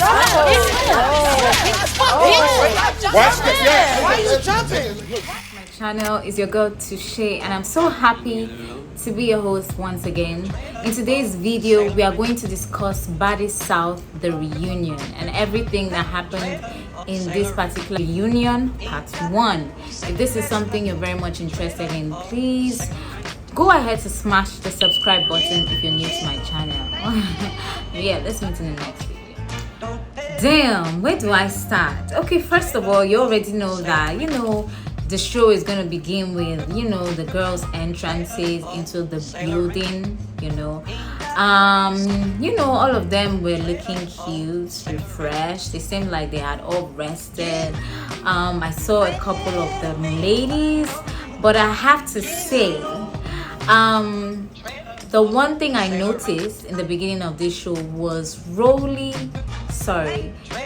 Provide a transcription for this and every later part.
Watch the Why are you jumping? My channel is your girl Touche, and I'm so happy to be your host once again. In today's video, we are going to discuss Baddies South, the reunion, and everything that happened in this particular reunion, part 1. If this is something you're very much interested in, please go ahead to smash the subscribe button if you're new to my channel. Yeah, let's meet in the next video. Damn, where do I start? Okay, first of all, you already know that, the show is going to begin with, the girls' entrances into the building, all of them were looking cute, refreshed. They seemed like they had all rested. I saw a couple of them ladies, but I have to say, the one thing I noticed in the beginning of this show was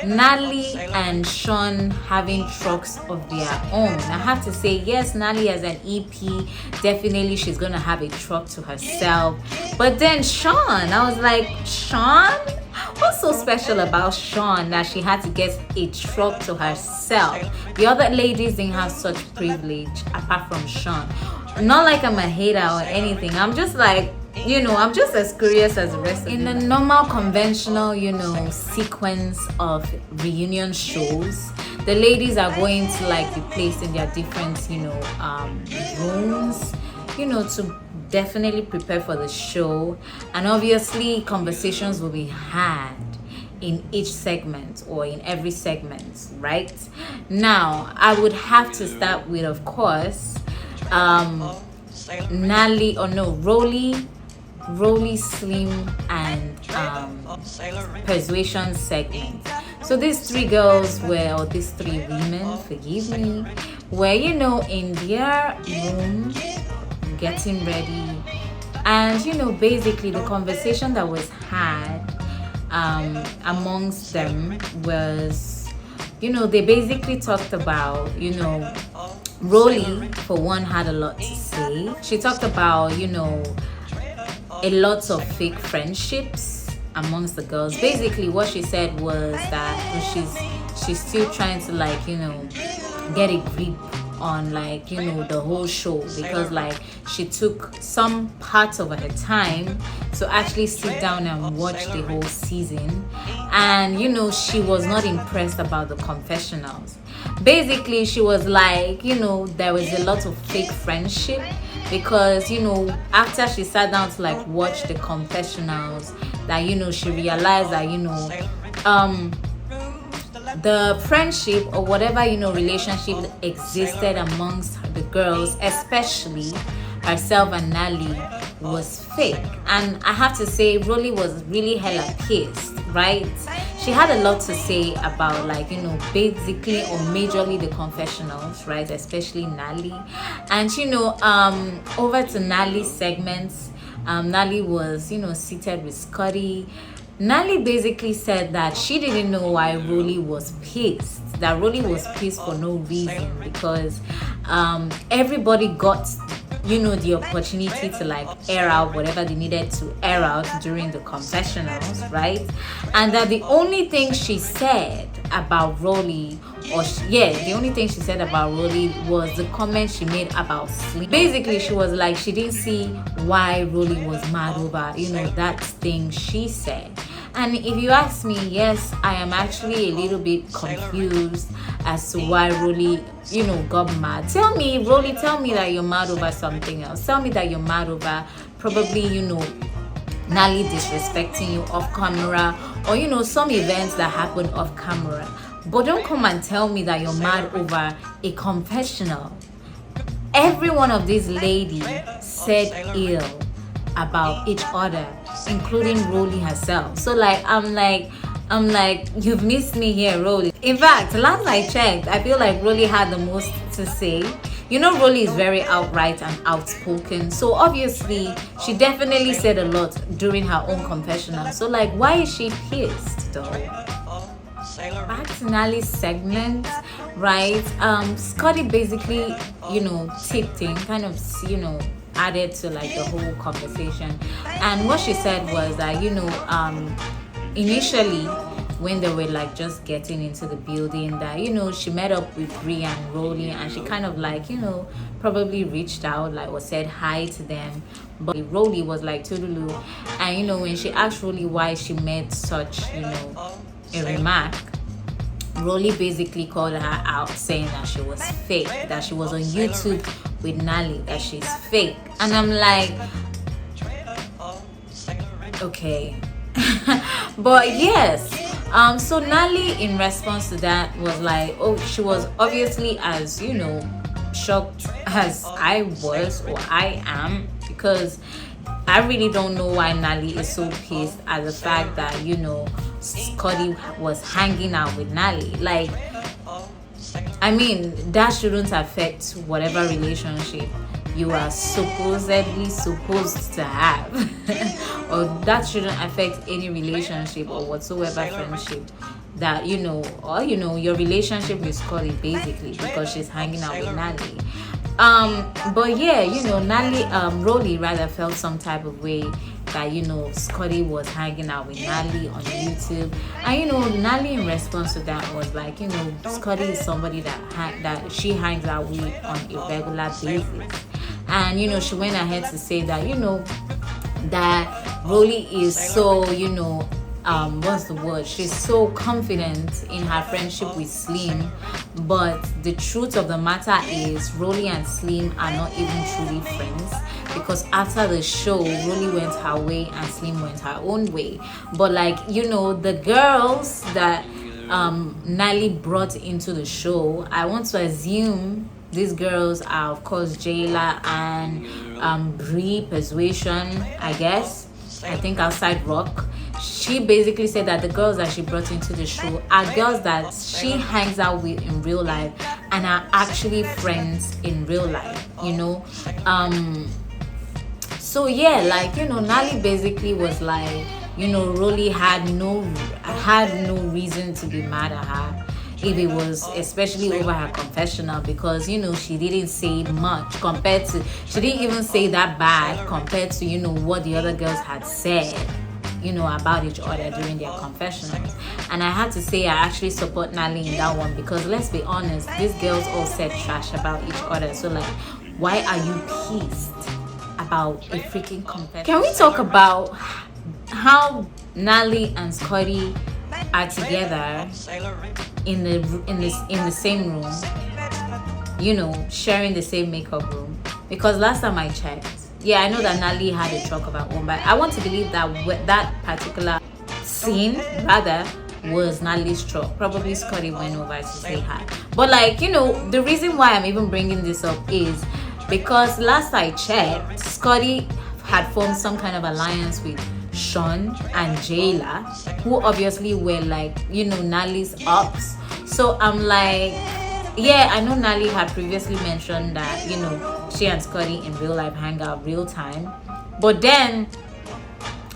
Nally and Sean having trucks of their own. I have to say, yes, Nally as an EP, definitely she's gonna have a truck to herself. But then Sean, I was like, Sean? What's so special about Sean that she had to get a truck to herself? The other ladies didn't have such privilege apart from Sean. Not like I'm a hater or anything. I'm just like, I'm just as curious as the rest of you. In the normal conventional, sequence of reunion shows, the ladies are going to be placed in their different, rooms, to definitely prepare for the show. And obviously conversations will be had in each segment or in every segment, right? Now, I would have to start with, of course, Rolly, Slim, and Persuasion segment. So these three girls or these three women, forgive me, were, in their room getting ready. And, basically the conversation that was had amongst them was, they basically talked about, Rolly, for one, had a lot to say. She talked about, a lot of fake friendships amongst the girls. Basically, what she said was that she's still trying to get a grip on the whole show, because she took some parts of her time to actually sit down and watch the whole season, and she was not impressed about the confessionals. Basically, she was like, there was a lot of fake friendship, because after she sat down to watch the confessionals, that she realized that the friendship or whatever relationship that existed amongst the girls, especially herself and Nally, was fake. And I have to say, Rolly was really hella pissed, right? She had a lot to say about basically or majorly the confessionals, right? Especially Nally. And over to Nally's segments, Nally was seated with Scotty. Nally basically said that she didn't know why Rolly was pissed. That Rolly was pissed for no reason, because everybody got the opportunity to air out whatever they needed to air out during the confessionals, right? And that the only thing she said about Rolly, the only thing she said about Rolly was the comment she made about Slim. Basically, she was like, she didn't see why Rolly was mad over that thing she said. And if you ask me, yes, I am actually a little bit confused as to why Rolly, got mad. Tell me, Rolly, tell me that you're mad over something else. Tell me that you're mad over probably, Nally disrespecting you off camera, or, some events that happened off camera. But don't come and tell me that you're mad over a confessional. Every one of these ladies said ill about each other, including Rolly herself. So I'm like, you've missed me here, Rolly. In fact, last I checked, I feel like Rolly had the most to say. Rolly is very outright and outspoken. So obviously, she definitely said a lot during her own confessional. So why is she pissed though? Back to Nally's segment, right? Scotty basically, tipped in, kind of, added to the whole conversation. And what she said was that, initially when they were like just getting into the building, that she met up with Bree and Rolly, and she kind of like probably reached out, like, or said hi to them. But Rolly was like Toodaloo. And when she asked Rolly why she made such a remark, Rolly basically called her out, saying that she was fake, that she was on YouTube with Nally, that she's fake. And I'm like, okay. But yes, so Nally, in response to that, was like, oh, she was obviously as shocked as I was, or I am, because I really don't know why Nally is so pissed at the fact that Scotty was hanging out with Nally. Like, I mean, that shouldn't affect whatever relationship you are supposedly supposed to have or that shouldn't affect any relationship or whatsoever friendship that or your relationship with Scotty, basically, because she's hanging out with Nally. But yeah, Nally, Rolly rather, felt some type of way that Scotty was hanging out with Nally on YouTube. And Nally, in response to that, was like, Scotty is somebody that she hangs out with on a regular basis. And she went ahead to say that that Rolly is so what's the word, she's so confident in her friendship with Slim, but the truth of the matter is Rolly and Slim are not even truly friends, because after the show, Rolly went her way and Slim went her own way. But like the girls that Nally brought into the show, I want to assume these girls are, of course, Jayla and Bree, Persuasion, I guess. I think Outside Rock. She basically said that the girls that she brought into the show are girls that she hangs out with in real life and are actually friends in real life, So yeah, like, Nally basically was like, Rolly had no reason to be mad at her, if it was especially over her confessional, because she didn't say much compared to, she didn't even say that bad compared to what the other girls had said about each other during their confessionals. And I have to say, I actually support Nally in that one, because let's be honest, these girls all said trash about each other. So like, why are you pissed about a freaking confession? Can we talk about how Nally and Scotty are together in the same room, sharing the same makeup room? Because last time I checked, yeah, I know that Nally had a truck of her own, but I want to believe that that particular scene rather was Nally's truck. Probably Scotty went over to say hi. But like, the reason why I'm even bringing this up is because last I checked, Scotty had formed some kind of alliance with Sean and Jayla, who obviously were like, Nally's ups. So I'm like, yeah, I know Nally had previously mentioned that, she and Scotty in real life hang out real time. But then,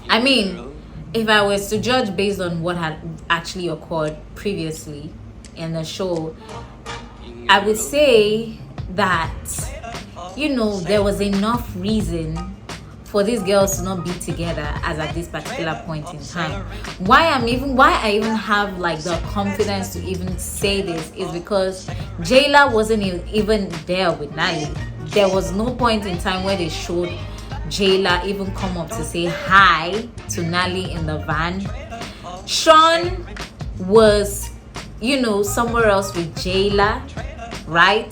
I mean, if I was to judge based on what had actually occurred previously in the show, I would say that, there was enough reason for these girls to not be together as at this particular point in time. Why I even have like the confidence to even say this is because Jayla wasn't even there with Nally. There was no point in time where they showed Jayla even come up to say hi to Nally in the van. Sean was, somewhere else with Jayla, right?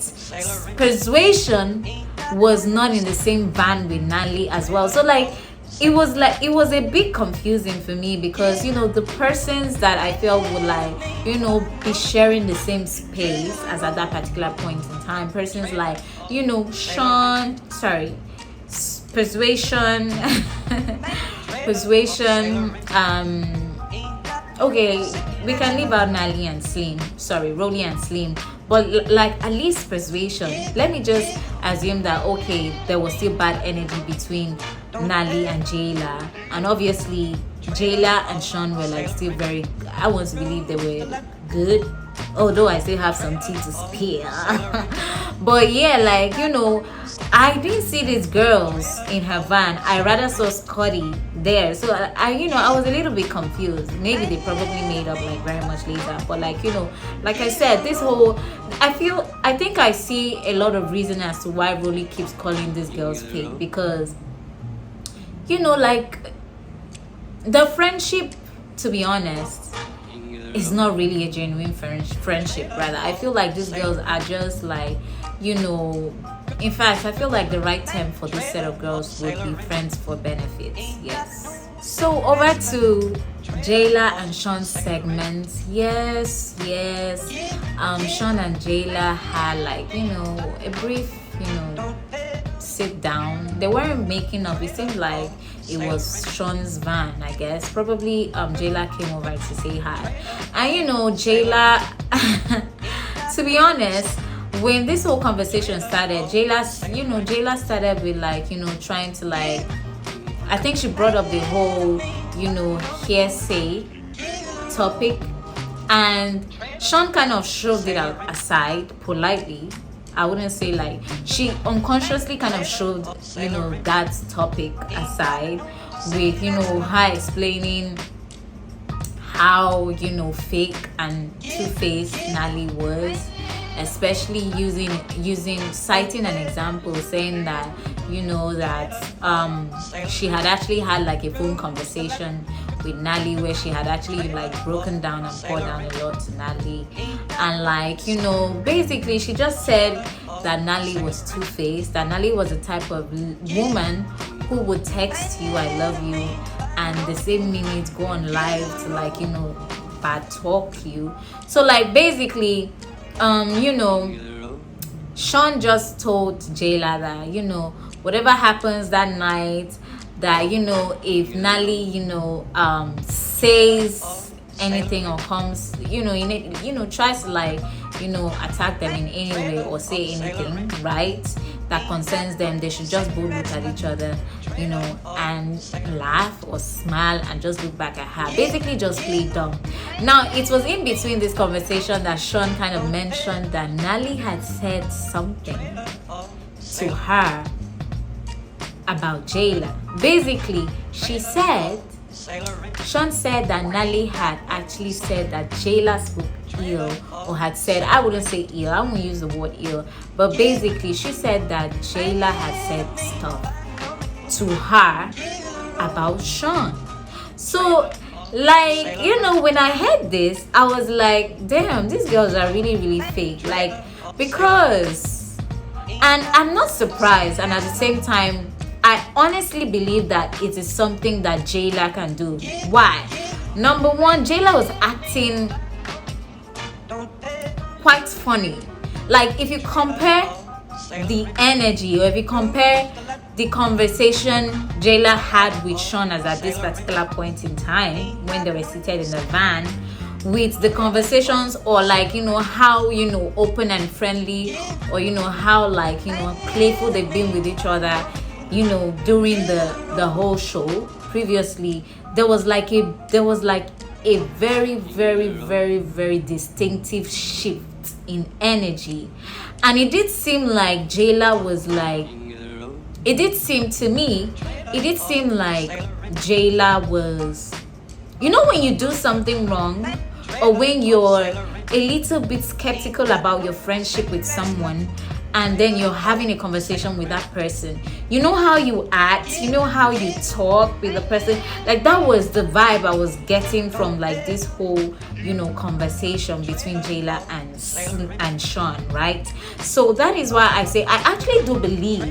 Persuasion was not in the same van with Nally as well. So like, it was a bit confusing for me, because the persons that I felt would like be sharing the same space as at that particular point in time, persons like Sean, Persuasion Persuasion, okay, we can leave out Rolly and Slim, but like at least Persuasion, let me just assume that okay, there was still bad energy between Nally and Jayla, and obviously Jayla and Sean were like still very, I want to believe they were good although I still have some tea to spare. But yeah, like, I didn't see these girls in her van. I rather saw Scotty there. So I was a little bit confused. Maybe they probably made up like very much later. But like, like I said, this whole, I think I see a lot of reason as to why Rolly keeps calling these girls fake, because like the friendship, to be honest, is not really a genuine friendship. Rather, I feel like these girls are just like, in fact, I feel like the right term for this set of girls would be friends for benefits. Yes. So over to Jayla and Sean's segment. Yes. Sean and Jayla had like, a brief, sit down. They weren't making up. It seemed like it was Sean's van, I guess. Probably Jayla came over to say hi. And Jayla, to be honest, when this whole conversation started, Jayla started with like, trying to like, I think she brought up the whole, hearsay topic, and Sean kind of shoved it aside politely. I wouldn't say like, she unconsciously kind of shoved, that topic aside with, her explaining how, fake and two-faced Nally was, especially citing an example, saying that she had actually had like a phone conversation with Nally where she had actually like broken down and poured down a lot to Nally, and like basically she just said that Nally was two-faced, that Nally was the type of woman who would text you I love you and the same minute go on live to like bad talk you. So like basically Sean just told Jayla that whatever happens that night, that if Nally says anything or comes tries to like attack them in any way or say anything right that concerns them, they should just both look at each other and laugh or smile and just look back at her, basically just play dumb. Now it was in between this conversation that Sean kind of mentioned that Nally had said something to her about Jayla. Basically Sean said that Nally had actually said that Jayla spoke ill, or had said, I wouldn't say ill, I won't use the word ill, but basically she said that Jayla had said stuff to her about Sean. So like when I heard this, I was like, damn, these girls are really, really fake. Like, because, and I'm not surprised, and at the same time I honestly believe that it is something that Jayla can do. Why? Number one, Jayla was acting quite funny. Like if you compare the energy, or if you compare the conversation Jayla had with Sean as at this particular point in time when they were seated in the van, with the conversations, or like how open and friendly, or how like playful they've been with each other during the whole show previously, there was like a very, very, very, very distinctive shift in energy. And it did seem like Jayla was like, it did seem like Jayla was, when you do something wrong, or when you're a little bit skeptical about your friendship with someone, and then you're having a conversation with that person, how you act, how you talk with the person. Like that was the vibe I was getting from like this whole conversation between Jayla and Sean, right? So that is why I say I actually do believe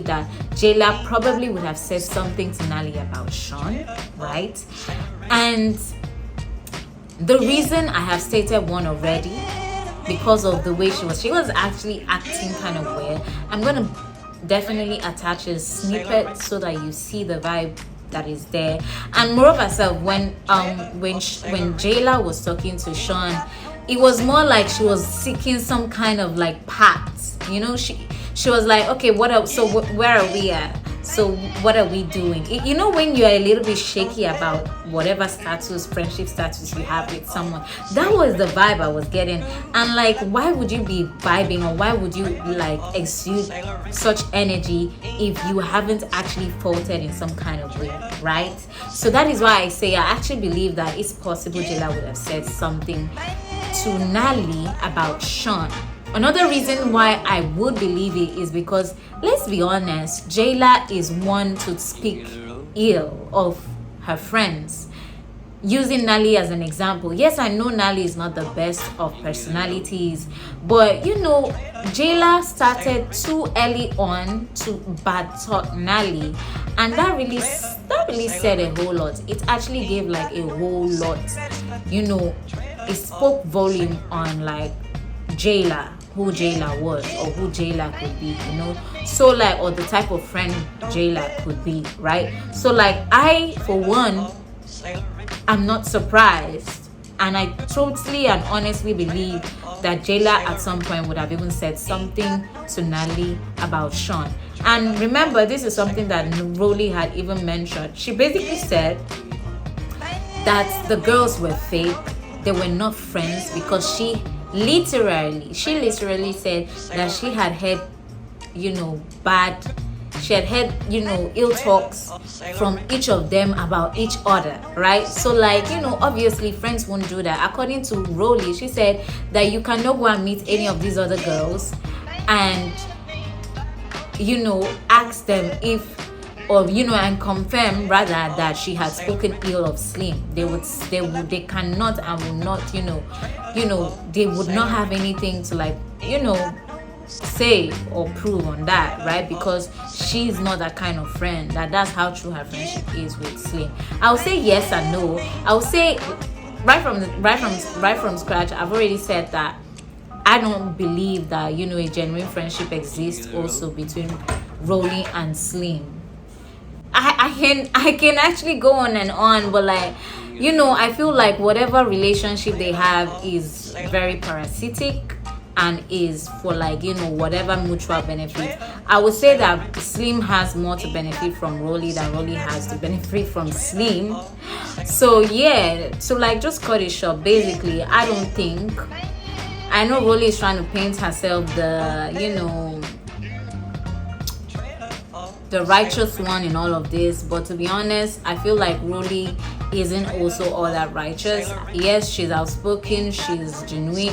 that Jayla probably would have said something to Nally about Sean, right? And the reason I have stated one already, because of the way she was actually acting kind of weird. I'm gonna definitely attach a snippet so that you see the vibe that is there. And moreover, when Jayla was talking to Sean, it was more like she was seeking some kind of like pat. She was like, okay, what else? So where are we at? So what are we doing? You know, when you're a little bit shaky about whatever status, friendship status you have with someone, that was the vibe I was getting. And like, why would you be vibing, or why would you like exude such energy if you haven't actually faltered in some kind of way, right? So that is why I say I actually believe that it's possible Jayla would have said something to Nali about Sean. Another reason why I would believe it is because, let's be honest, Jayla is one to speak ill of her friends. Using Nali as an example, yes, I know Nali is not the best of personalities, but you know, Jayla started too early on to bad talk Nali, and that really said a whole lot. It actually gave like a whole lot, you know, it spoke volume on like Jayla, who Jayla was, or who Jayla could be, you know. So like, or the type of friend Jayla could be, right? So like, I for one, I'm not surprised, and I totally and honestly believe that Jayla at some point would have even said something to Nali about Sean. And remember, this is something that Rolly had even mentioned. She basically said that the girls were fake, they were not friends, because she literally said that she had heard, you know, ill talks from each of them about each other, right? So like, you know, obviously friends won't do that. According to Rolly, she said that you cannot go and meet any of these other girls and, you know, ask them if, or you know, and confirm rather that she had spoken ill of Slim. They cannot and will not, you know, they would not have anything to like, you know, say or prove on that, right? Because she's not that kind of friend. That's how true her friendship is with Slim. I'll say yes and no. I'll say right from scratch, I've already said that I don't believe that, you know, a genuine friendship exists also between Rolly and Slim. I can actually go on and on, but like, you know, I feel like whatever relationship they have is very parasitic and is for like, you know, whatever mutual benefit. I would say that Slim has more to benefit from Rolly than Rolly has to benefit from Slim. So yeah, so like, just cut it short. Basically, I don't think, I know Rolly is trying to paint herself the, you know, the righteous one in all of this, but to be honest, I feel like Rolly isn't also all that righteous. Yes, she's outspoken, she's genuine.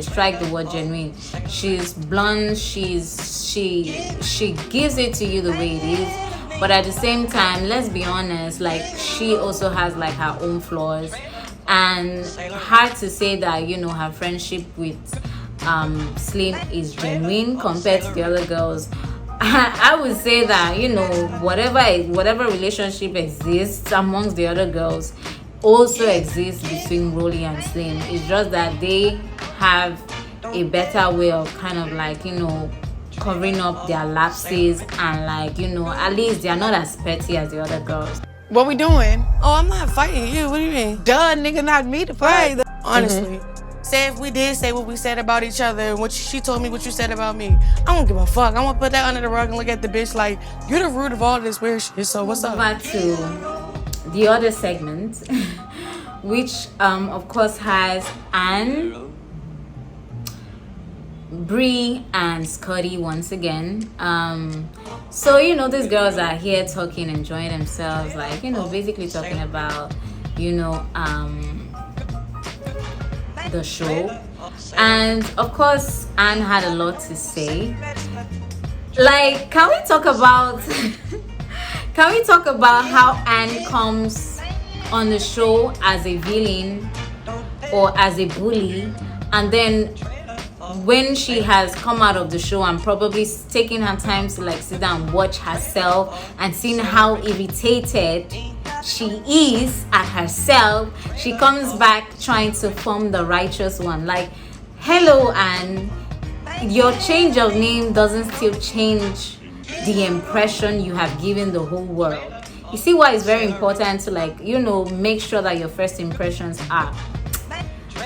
Strike the word genuine. She's blunt, she gives it to you the way it is, but at the same time, let's be honest, like, she also has like her own flaws, and hard to say that, you know, her friendship with Slim is genuine compared to the other girls. I would say that, you know, whatever relationship exists amongst the other girls also exists between Rolly and Slim. It's just that they have a better way of kind of like, you know, covering up their lapses, and like, you know, at least they're not as petty as the other girls. What we doing? Oh, I'm not fighting you. What do you mean? Duh, nigga, not me to fight. Right. Honestly. Say if we did say what we said about each other and what she told me what you said about me, I don't give a fuck. I'm gonna put that under the rug and look at the bitch like, you're the root of all this weird shit, so what's up? Back to the other segment, which of course has Anne, Bree, and Scotty once again. So, you know, these girls are here talking, enjoying themselves, like, you know, basically talking about, you know, the show. And of course, Anne had a lot to say. Like, can we talk about how Anne comes on the show as a villain or as a bully, and then when she has come out of the show and probably taking her time to like sit down and watch herself and seeing how irritated she is at herself, she comes back trying to form the righteous one. Like, hello, Anne, your change of name doesn't still change the impression you have given the whole world. You see why it's very important to, like, you know, make sure that your first impressions are.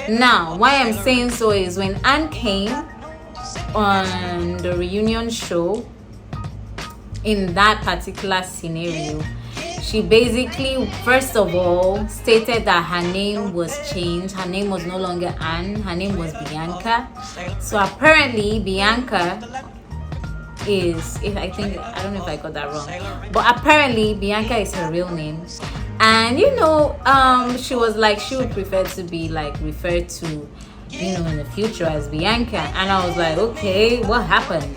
Now, why I'm saying so is when Anne came on the reunion show, in that particular scenario, she basically, first of all, stated that her name was changed. Her name was no longer Anne. Her name was Bianca. So apparently, Bianca is, I don't know if I got that wrong, but apparently Bianca is her real name. And she was like, she would prefer to be like referred to, in the future as Bianca. And I was like, okay, what happened?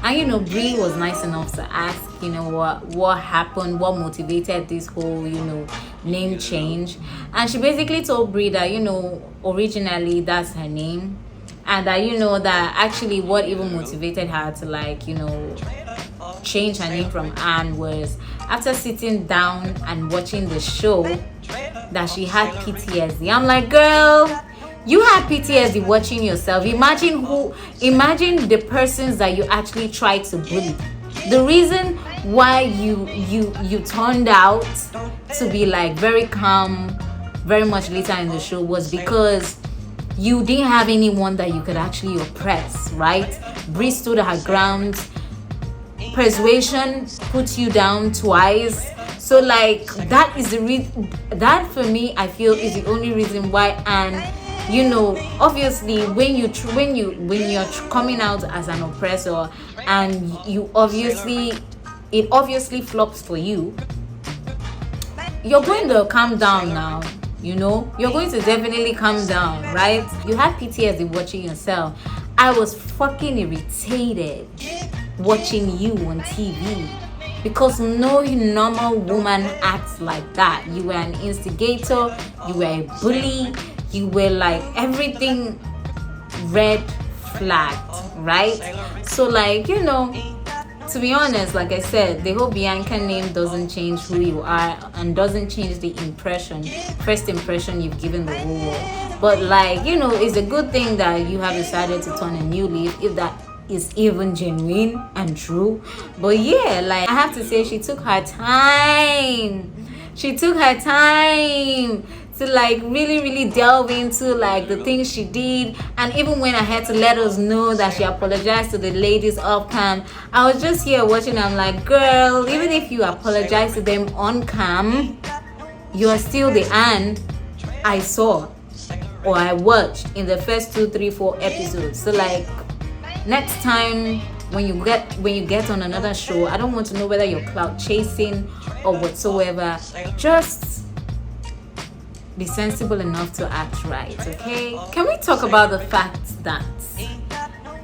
And Bree was nice enough to ask, what happened, what motivated this whole, name change. And she basically told Bree that, originally that's her name. And that, that actually what even motivated her to change her name from Anne was after sitting down and watching the show that she had PTSD. I'm like, girl, you had PTSD watching yourself. Imagine the persons that you actually tried to bully. The reason why you turned out to be like very calm very much later in the show was because you didn't have anyone that you could actually oppress, right? Bree stood her ground. Persuasion puts you down twice. So that is the reason. That for me, I feel, is the only reason why. And obviously, when you're coming out as an oppressor, and it obviously flops for you, you're going to calm down now. You're going to definitely calm down, right? You have PTSD watching yourself. I was fucking irritated watching you on TV because no normal woman acts like that. You were an instigator, you were a bully, you were like everything red flagged, right? So to be honest, like I said, the whole Bianca name doesn't change who you are and doesn't change the first impression you've given the whole world. But it's a good thing that you have decided to turn a new leaf, if that is even genuine and true. But yeah, I have to say, she took her time. She took her time to really, really delve into the things she did. And even when I had to let us know that she apologized to the ladies off cam, I was just here watching. I'm like, girl, even if you apologize to them on cam, you are still the Anne I saw or I watched in the first 2, 3, 4 episodes. So next time when you get on another show, I don't want to know whether you're clout chasing or whatsoever. Just be sensible enough to act right, okay? Can we talk about the fact that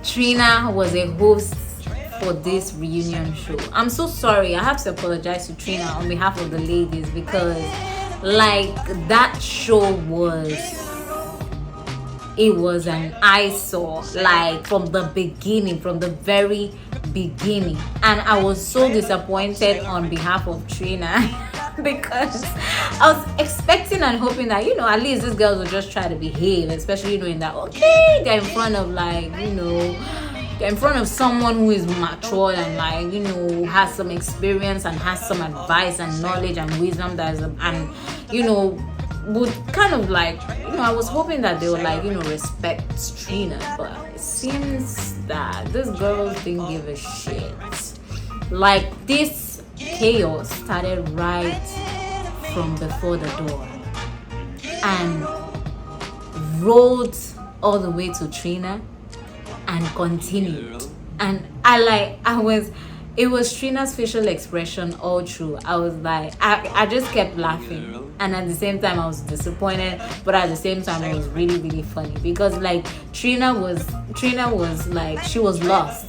Trina was a host for this reunion show? I'm so sorry. I have to apologize to Trina on behalf of the ladies because that show was an eyesore, from the very beginning. And I was so disappointed on behalf of Trina because I was expecting and hoping that at least these girls would just try to behave, especially knowing that they're in front of they're in front of someone who is mature and has some experience and has some advice and knowledge and wisdom would kind of I was hoping that they would respect Trina, but it seems that these girls didn't give a shit. This chaos started right from before the door and rolled all the way to Trina and continued. And it was Trina's facial expression all through. I was I just kept laughing, and at the same time I was disappointed, but at the same time it was really, really funny because Trina was she was lost.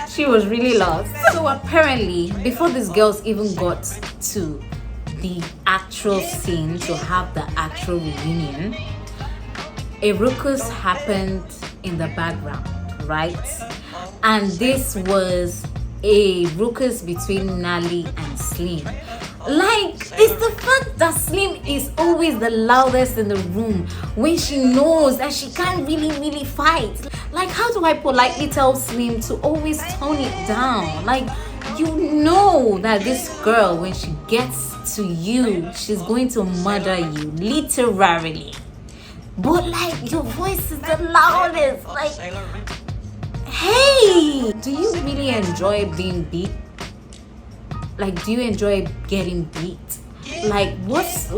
She was really lost. So apparently, before these girls even got to the actual scene to have the actual reunion, a ruckus happened in the background, right? And this was a ruckus between Nally and Slim. It's the fact that Slim is always the loudest in the room when she knows that she can't really, really fight. How do I politely tell Slim to always tone it down? That this girl, when she gets to you, she's going to murder you, literally. But your voice is the loudest. Hey, do you really really enjoy being beat? Like, do you enjoy getting beat? Like, what's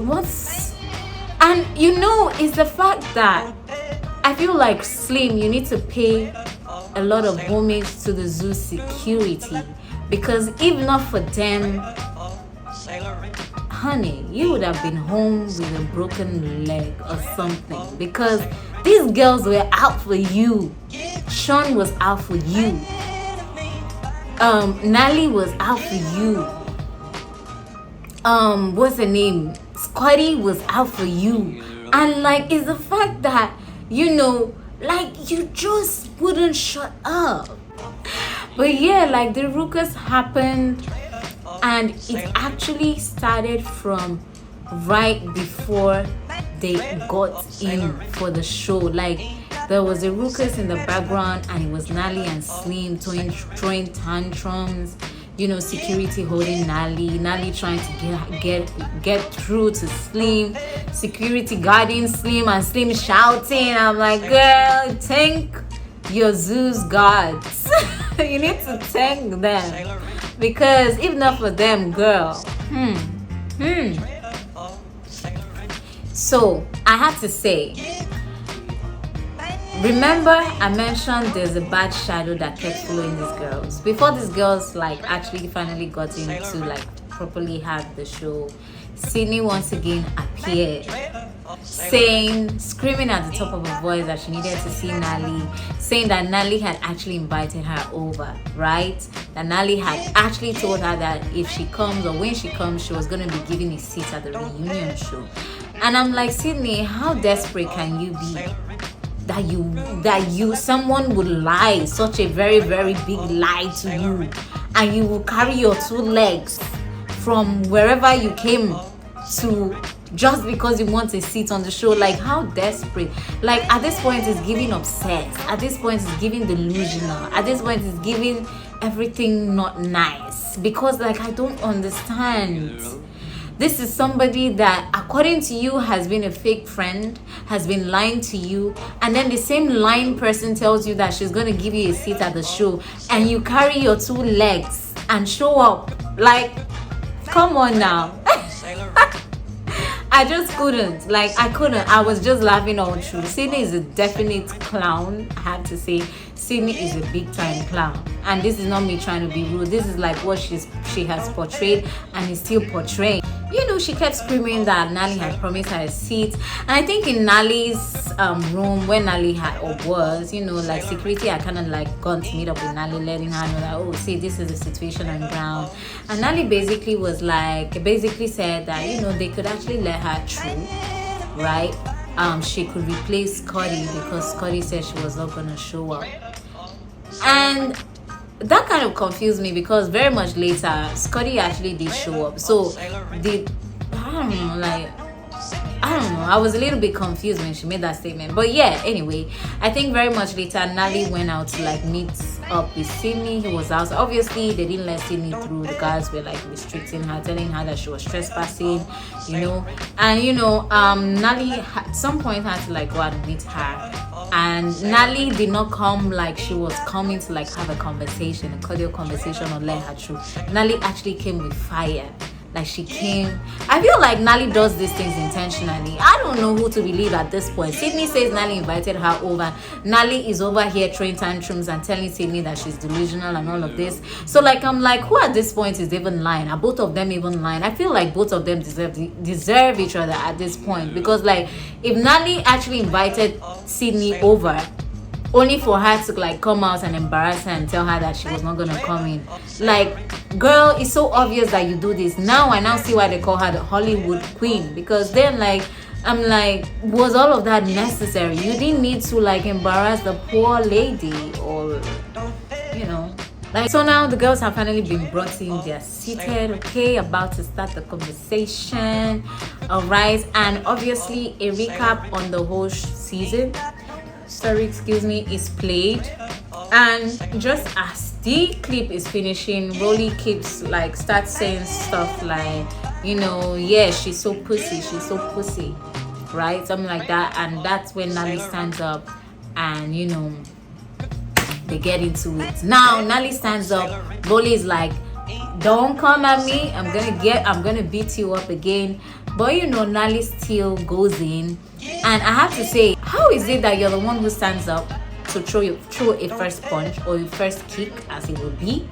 and it's the fact that I feel like Slim, you need to pay a lot of homage to the zoo security, because if not for them, honey, you would have been home with a broken leg or something, because these girls were out for you. Sean was out for you. Nally was out for you. What's her name? Scotty was out for you. And like, it's the fact that, like, you just wouldn't shut up. But yeah, like, the ruckus happened, and it actually started from right before they got in for the show. Like, there was a ruckus in the background, and it was Nally and Slim throwing tantrums. Security holding Nally trying to get through to Slim, security guarding Slim, and Slim shouting. I'm like, girl, thank your zoo's gods. You need to thank them, because if not for them, girl. So I have to say, remember I mentioned there's a bad shadow that kept following these girls before these girls like actually finally got into like properly have the show. Sydney once again appeared, screaming at the top of her voice that she needed to see Nally, saying that Nally had actually invited her over, right? That Nally had actually told her that if she comes, or when she comes, she was going to be given a seat at the reunion show. And I'm like, Sydney, how desperate can you be that someone would lie such a very, very big lie to you, and you will carry your 2 legs from wherever you came to just because you want a seat on the show? Like, how desperate? Like, at this point it's giving obsessed, at this point it's giving delusional, at this point it's giving everything not nice, because like, I don't understand. This is somebody that, according to you, has been a fake friend, has been lying to you, and then the same lying person tells you that she's going to give you a seat at the show, and you carry your 2 legs and show up. Like, come on now. I just couldn't. Like, I couldn't. I was just laughing all through. Sydney is a definite clown, I have to say. Sydney is a big time clown, and this is not me trying to be rude. This is like what she has portrayed and is still portraying. She kept screaming that Nally had promised her a seat, and I think in Nally's room, when Nally had or was, like security had kind of like gone to meet up with Nally, letting her know that, oh, see, this is the situation on ground. And Nally basically said that they could actually let her through, right? She could replace Scotty because Scotty said she was not gonna show up. And that kind of confused me, because very much later Scotty actually did show up. So I don't know, I was a little bit confused when she made that statement. But yeah, anyway, I think very much later Nally went out to like meet up with Sydney. He was out. Obviously they didn't let Sydney through. The guys were like restricting her, telling her that she was trespassing, and Nally at some point had to like go out and meet her. And Nally did not come like she was coming to like have a conversation, a cordial conversation, or let her through. Nally actually came with fire. Like, she came. I feel like Nally does these things intentionally. I don't know who to believe at this point. Sydney says Nally invited her over. Nally is over here throwing tantrums and telling Sydney that she's delusional and all of this. So like, I'm like, who at this point is even lying? Are both of them even lying? I feel like both of them deserve each other at this point, because like, if Nally actually invited Sydney over only for her to like come out and embarrass her and tell her that she was not gonna come in, like, girl, it's so obvious that you do this. Now I now see why they call her the Hollywood queen, because then like, I'm like, was all of that necessary? You didn't need to like embarrass the poor lady, or like. So now the girls have finally been brought in. They're seated, okay, about to start the conversation. All right, and obviously a recap on the whole season, is played. And just as the clip is finishing, Rolly starts saying stuff like, yeah, she's so pussy, right? Something like that. And that's when Nally stands up and they get into it. Now Nali stands up. Rolly is like, don't come at me, I'm gonna beat you up again. But you know, Nali still goes in, and I have to say, how is it that you're the one who stands up to throw a first punch or a first kick, as it would be,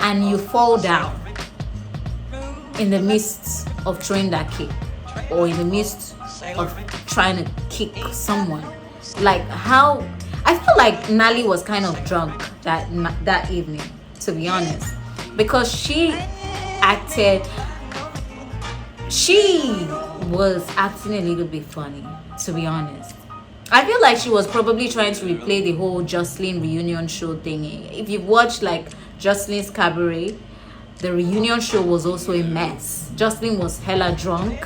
and you fall down in the midst of throwing that kick, or in the midst of trying to kick someone? Like, how? I feel like Nali was kind of drunk that evening, to be honest, because she was acting a little bit funny, to be honest. I feel like she was probably trying to replay the whole Jocelyn reunion show thing. If you've watched like Jocelyn's Cabaret, the reunion show was also a mess. Jocelyn was hella drunk,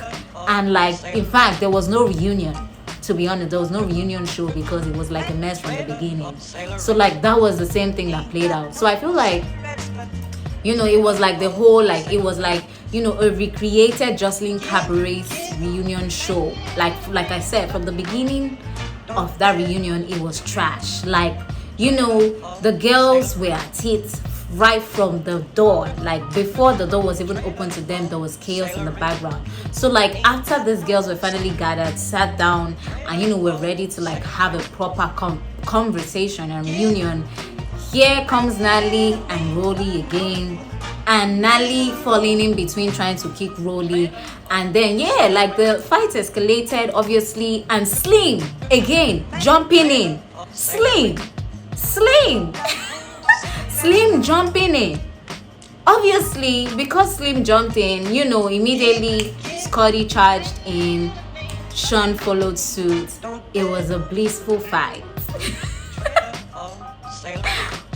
and like, in fact, there was no reunion. To be honest, there was no reunion show because it was like a mess from the beginning. So like, that was the same thing that played out. So I feel like, you know, it was like the whole, like, it was like, you know, a recreated Jocelyn Cabaret's reunion show. Like I said, from the beginning of that reunion, it was trash. Like, you know, the girls were at it right from the door. Like, before the door was even open to them, there was chaos in the background. So like, after these girls were finally gathered, sat down, and you know, were ready to like have a proper conversation and reunion, here comes Nali and Rolly again, and Nali falling in between trying to kick Rolly, and then yeah, like the fight escalated obviously, and Slim again jumping in. Slim Slim jumping in. Obviously, because Slim jumped in, you know, immediately Scotty charged in, Sean followed suit. It was a blissful fight.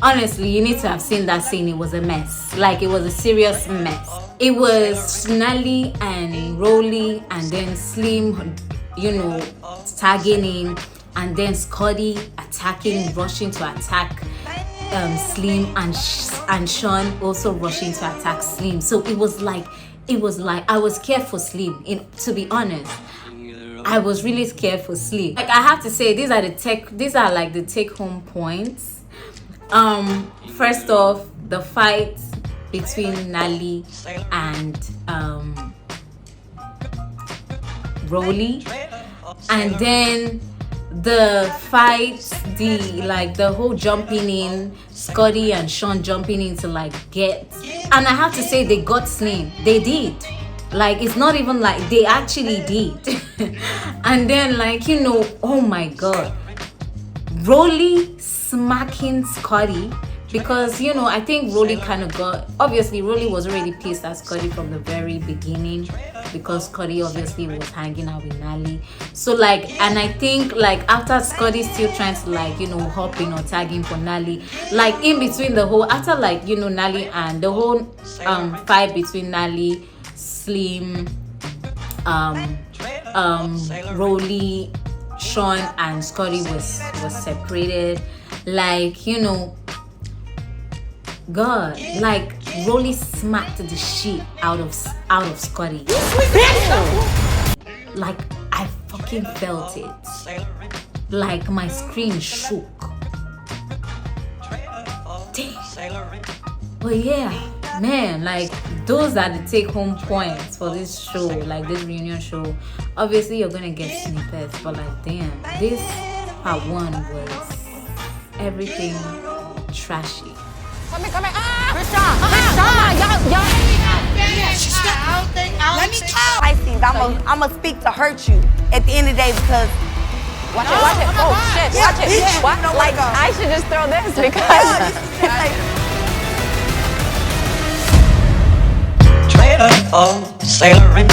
Honestly, you need to have seen that scene. It was a mess. Like, it was a serious mess. It was Nali and Rolly, and then Slim, you know, tagging in, and then Scotty attacking, rushing to attack Slim, and Sean also rushing to attack Slim. So it was like I was scared for Slim. To be honest, I was really scared for Slim. Like, I have to say, these are like the take-home points. First off, the fight between Nali and Rolly, and then the fight, the whole jumping in, Scotty and Sean jumping in to like get, and I have to say, they got Slim. They did. Like, it's not even like, they actually did. And then, like, you know, oh my god, Rolly smacking Scotty, because, you know, I think Rolly kind of got, obviously Rolly was already pissed at Scotty from the very beginning, because Scotty obviously was hanging out with Nali. So like, and I think like after Scotty still trying to like, you know, hop in or tag in for Nali, like in between the whole, after like, you know, Nali and the whole fight between Nali, Slim, Rolly, Sean and Scotty was separated. Like, you know, God, like Rolly smacked the shit out of Scotty. Like, I fucking felt it. Like, my screen shook. Damn. But yeah, man, like, those are the take-home points for this show, like this reunion show. Obviously, you're gonna get snippets, but like, damn, this part one was everything trashy. Come here. CHRISSEAN. Y'all. Let me talk. I'm gonna speak to hurt you at the end of the day, because watch it. Oh shit, watch it. Yeah. What? Like, I should just throw this because Trailer, oh, sailor in